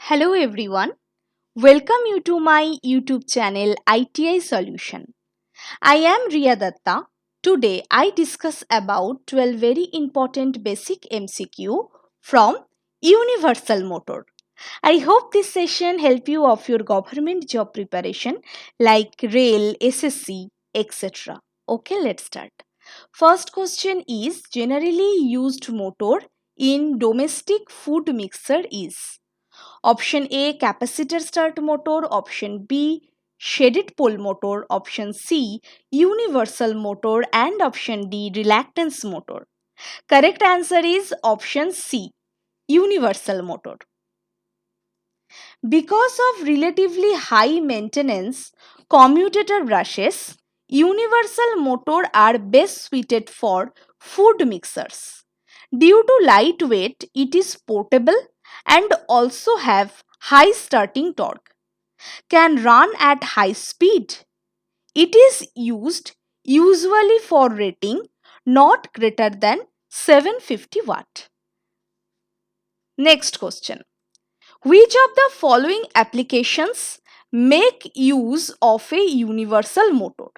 Hello everyone, welcome you to my YouTube channel ITI Solution. I am Riya Datta. Today I discuss about 12 very important basic MCQ from Universal Motor. I hope this session help you of your government job preparation like rail, SSC, etc. Okay, let's start. First question is generally used motor in domestic food mixer is option A capacitor start motor, option B shaded pole motor, option C universal motor and option D reluctance motor. Correct answer is option C universal motor. Because of relatively high maintenance commutator brushes, universal motor are best suited for food mixers. Due to lightweight, it is portable and also have high starting torque. Can run at high speed. It is used usually for rating not greater than 750 watt. Next question. Which of the following applications make use of a universal motor?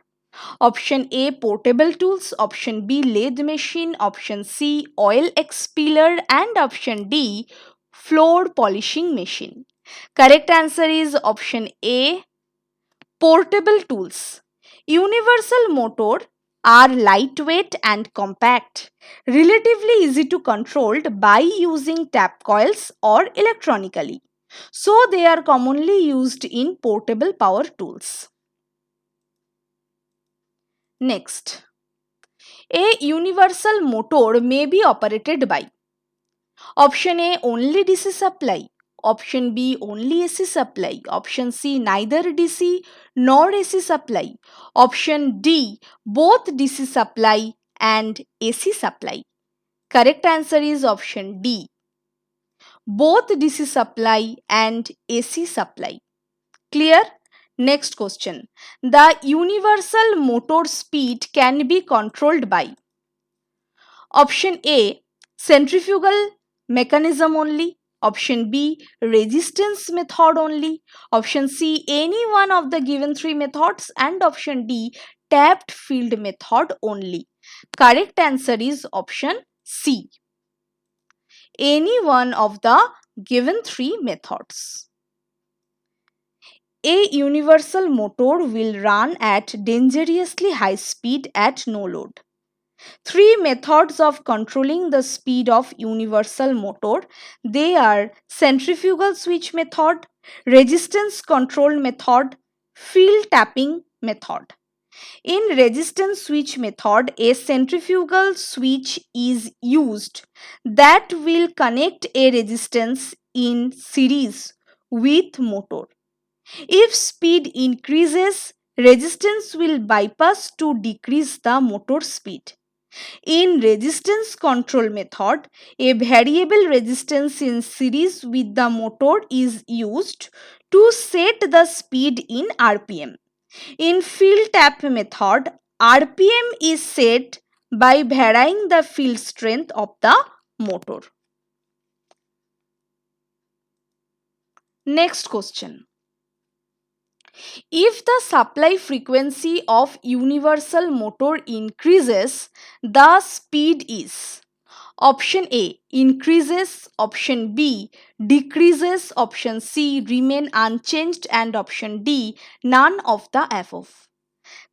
Option A portable tools, option B lathe machine, option C oil expeller and option D floor polishing machine. Correct answer is option A portable tools. Universal motor are lightweight and compact, relatively easy to control by using tap coils or electronically. So they are commonly used in portable power tools. Next, a universal motor may be operated by option A only DC supply, option B only AC supply, option C neither DC nor AC supply, option D both DC supply and AC supply. Correct answer is option D both DC supply and AC supply. Clear? Next question. The universal motor speed can be controlled by option A centrifugal mechanism only, option B resistance method only, option C any one of the given three methods and option D tapped field method only. Correct answer is option C any one of the given three methods. A universal motor will run at dangerously high speed at no load. Three methods of controlling the speed of universal motor. They are centrifugal switch method, resistance control method, field tapping method. In resistance switch method, a centrifugal switch is used that will connect a resistance in series with motor. If speed increases, resistance will bypass to decrease the motor speed. In resistance control method, a variable resistance in series with the motor is used to set the speed in RPM. In field tap method, RPM is set by varying the field strength of the motor. Next question. If the supply frequency of universal motor increases, the speed is option A increases, option B decreases, option C remain unchanged and option D none of the above.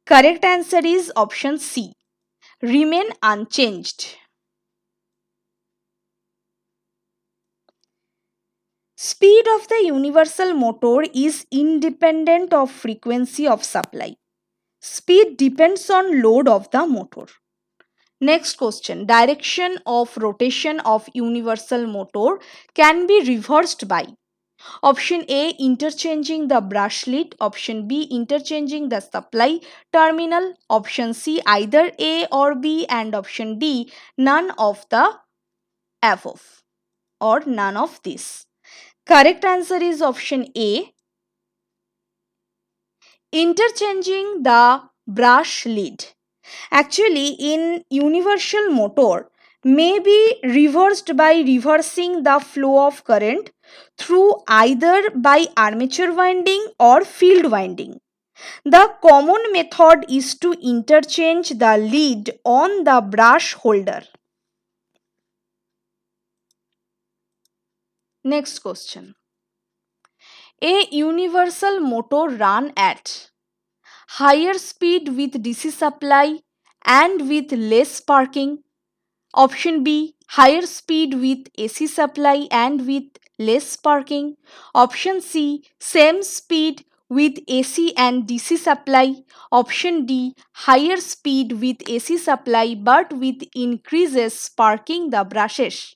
Correct answer is option C remain unchanged. Speed of the universal motor is independent of frequency of supply. Speed depends on load of the motor. Next question. Direction of rotation of universal motor can be reversed by option A interchanging the brush lead, option B interchanging the supply terminal, option C either A or B and option D none of the above or none of this. Correct answer is option A interchanging the brush lead. Actually, in universal motor, may be reversed by reversing the flow of current through either by armature winding or field winding. The common method is to interchange the lead on the brush holder. Next question. A universal motor run at higher speed with DC supply and with less sparking. Option B, higher speed with AC supply and with less sparking. Option C, same speed with AC and DC supply. Option D, higher speed with AC supply but with increases sparking the brushes.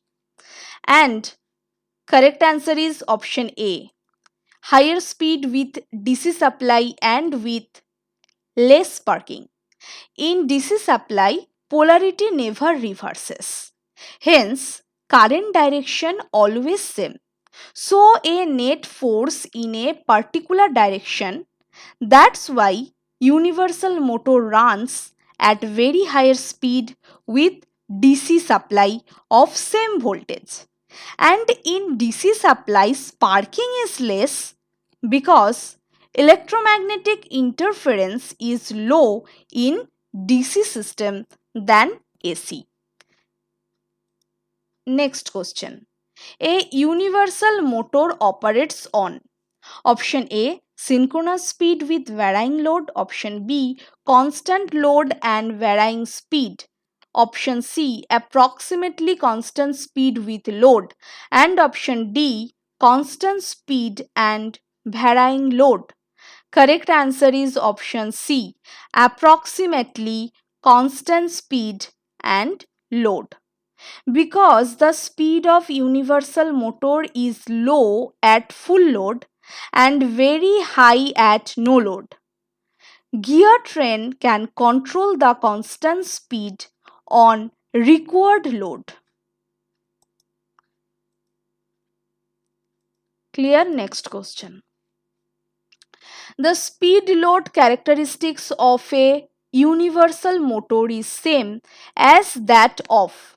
And correct answer is option A, higher speed with DC supply and with less sparking. In DC supply, polarity never reverses. Hence, current direction always same. So a net force in a particular direction. That's why universal motor runs at very higher speed with DC supply of same voltage. And in DC supply, sparking is less because electromagnetic interference is low in DC system than AC. Next question. A universal motor operates on option A, synchronous speed with varying load. Option B, constant load and varying speed. Option C, approximately constant speed with load. And option D, constant speed and varying load. Correct answer is option C, approximately constant speed and load. Because the speed of universal motor is low at full load and very high at no load, gear train can control the constant speed on required load. Clear? Next question. The speed load characteristics of a universal motor is same as that of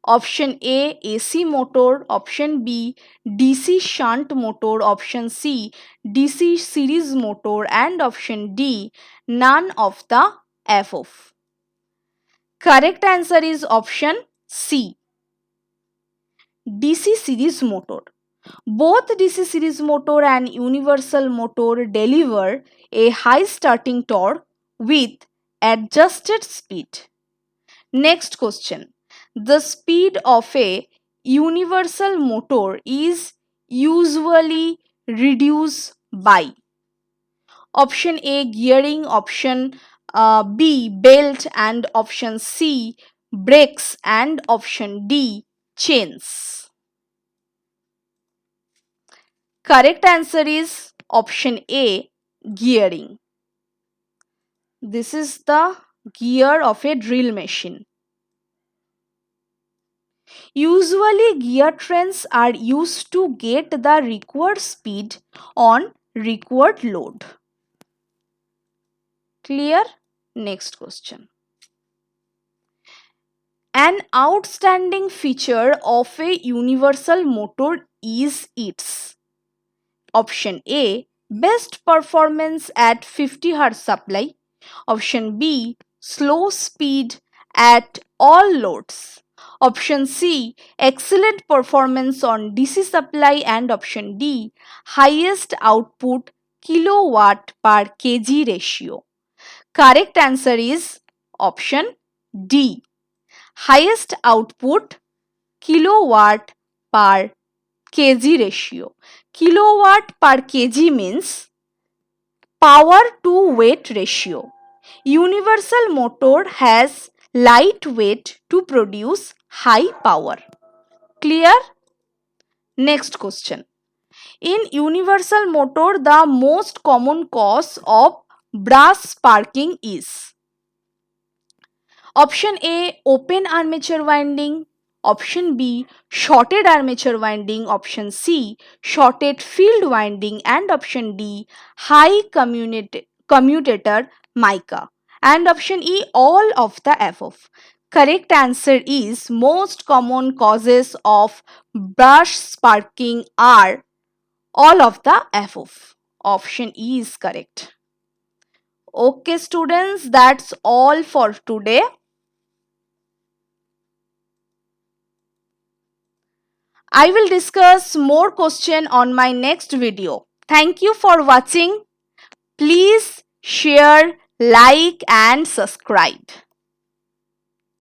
option A, AC motor. Option B, DC shunt motor. Option C, DC series motor. And option D, none of the above. Correct answer is option C, DC series motor. Both DC series motor and universal motor deliver a high starting torque with adjusted speed. Next question. The speed of a universal motor is usually reduced by option A, gearing. Option B, belt. And option C, brakes. And option D, chains. Correct answer is option A, gearing. This is the gear of a drill machine. Usually gear trains are used to get the required speed on required load. Clear? Next question. An outstanding feature of a universal motor is its option A, best performance at 50 Hz supply. Option B, slow speed at all loads. Option C, excellent performance on DC supply. And option D, highest output kilowatt per kg ratio. Correct answer is option D, highest output kilowatt per kg ratio. Kilowatt per kg means power to weight ratio. Universal motor has light weight to produce high power. Clear? Next question. In universal motor, the most common cause of brush sparking is option A, open armature winding. Option B, shorted armature winding. Option C, shorted field winding. And option D, high commutator mica. And option E, all of the above. Correct answer is most common causes of brush sparking are all of the above. Option E is correct. Okay, students, that's all for today. I will discuss more question on my next video. Thank you for watching. Please share, like and subscribe.